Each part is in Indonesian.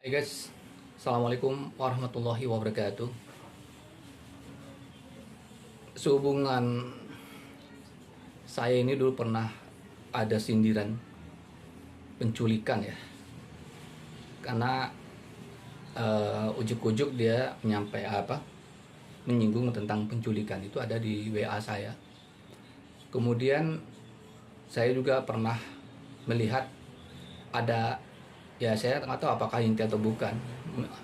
Hai guys, Assalamualaikum warahmatullahi wabarakatuh. Sehubungan saya ini dulu pernah ada sindiran penculikan ya, karena ujuk-ujuk dia menyinggung tentang penculikan itu ada di WA saya. Kemudian saya juga pernah melihat ada, ya saya nggak tahu apakah inti atau bukan,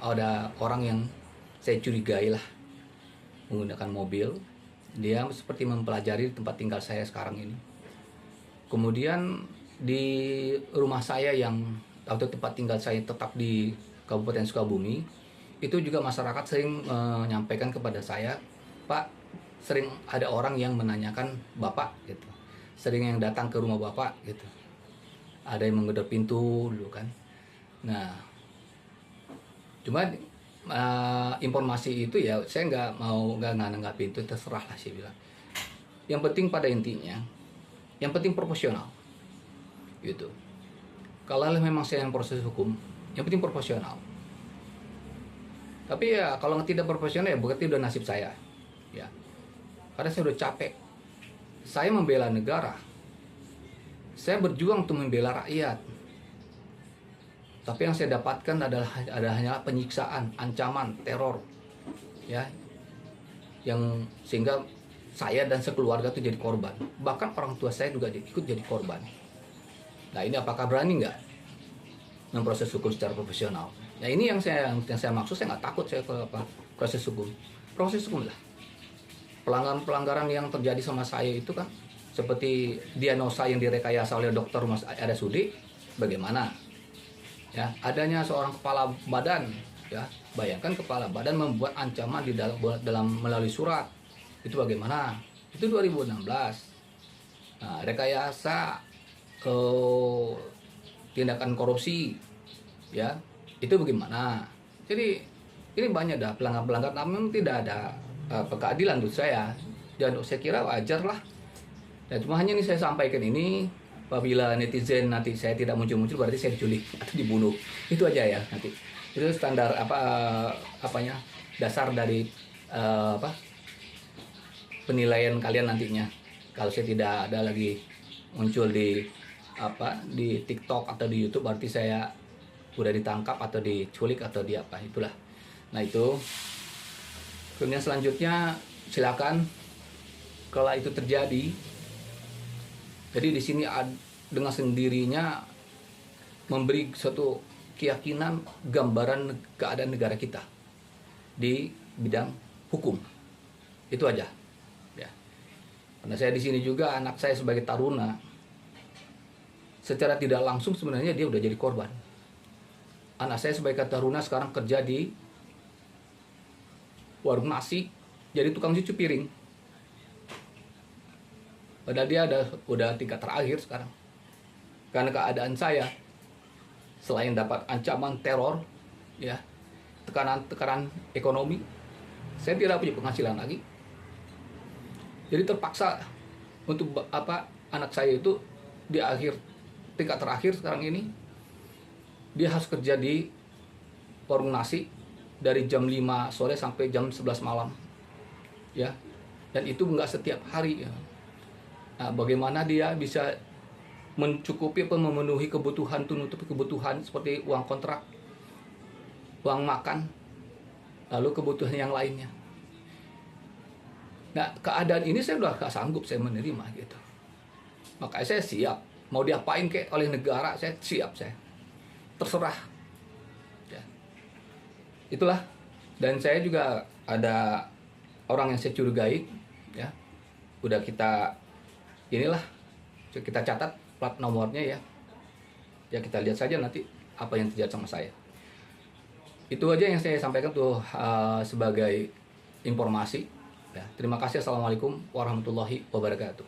ada orang yang saya curigai lah menggunakan mobil. Dia seperti mempelajari tempat tinggal saya sekarang ini. Kemudian di rumah saya yang atau tempat tinggal saya tetap di Kabupaten Sukabumi, itu juga masyarakat sering menyampaikan kepada saya, Pak, sering ada orang yang menanyakan Bapak gitu, sering yang datang ke rumah Bapak gitu, ada yang menggedor pintu dulu kan. Nah, cuma informasi itu ya saya nggak nanggapin, itu terserah lah saya bilang. Yang penting pada intinya, yang penting proporsional gitu. Kalau memang saya yang proses hukum, yang penting proporsional. Tapi ya kalau tidak proporsional ya berarti udah nasib saya ya, karena saya udah capek. Saya membela negara, saya berjuang untuk membela rakyat. Tapi yang saya dapatkan adalah hanya penyiksaan, ancaman, teror, ya, yang sehingga saya dan sekeluarga itu jadi korban. Bahkan orang tua saya juga ikut jadi korban. Nah, ini apakah berani nggak memproses hukum secara profesional? Nah, ini yang saya maksud. Saya nggak takut saya ke proses hukum. Proses hukum lah. Pelanggaran yang terjadi sama saya itu kan seperti diagnosa yang direkayasa oleh dokter Mas RSUD, bagaimana? Ya, adanya seorang kepala badan, ya, bayangkan kepala badan membuat ancaman di dalam melalui surat, itu bagaimana? Itu 2016. Nah, rekayasa tindakan korupsi, ya, itu bagaimana? Jadi ini banyak dah pelanggar-pelanggar, namun tidak ada keadilan menurut saya, dan saya kira wajar lah. Dan cuma hanya ini saya sampaikan ini. Apabila netizen nanti saya tidak muncul-muncul, berarti saya diculik atau dibunuh. Itu aja ya nanti. Itu standar dasar dari penilaian kalian nantinya. Kalau saya tidak ada lagi muncul di TikTok atau di YouTube, berarti saya udah ditangkap atau diculik atau di apa, itulah. Nah, itu. Kemudian selanjutnya silakan kalau itu terjadi. Jadi di sini dengan sendirinya memberi suatu keyakinan, gambaran keadaan negara kita di bidang hukum. Itu aja. Ya. Karena saya di sini juga, anak saya sebagai taruna, secara tidak langsung sebenarnya dia udah jadi korban. Anak saya sebagai taruna sekarang kerja di warung nasi, jadi tukang cuci piring. Padahal dia udah tingkat terakhir sekarang. Karena keadaan saya, selain dapat ancaman teror, ya, tekanan ekonomi, saya tidak punya penghasilan lagi. Jadi terpaksa untuk anak saya itu di tingkat terakhir sekarang ini, dia harus kerja di warung nasi dari jam 5 sore sampai jam 11 malam. Ya. Dan itu enggak setiap hari ya. Nah, bagaimana dia bisa mencukupi atau memenuhi kebutuhan, menutupi kebutuhan seperti uang kontrak, uang makan, lalu kebutuhan yang lainnya. Nah, keadaan ini saya udah gak sanggup saya menerima gitu. Makanya saya siap, mau diapain oleh negara, saya siap, saya terserah. Ya. Itulah. Dan saya juga ada orang yang saya curigai, ya, udah kita catat plat nomornya ya. Ya, kita lihat saja nanti apa yang terjadi sama saya. Itu aja yang saya sampaikan tuh sebagai informasi. Ya, terima kasih. Assalamualaikum warahmatullahi wabarakatuh.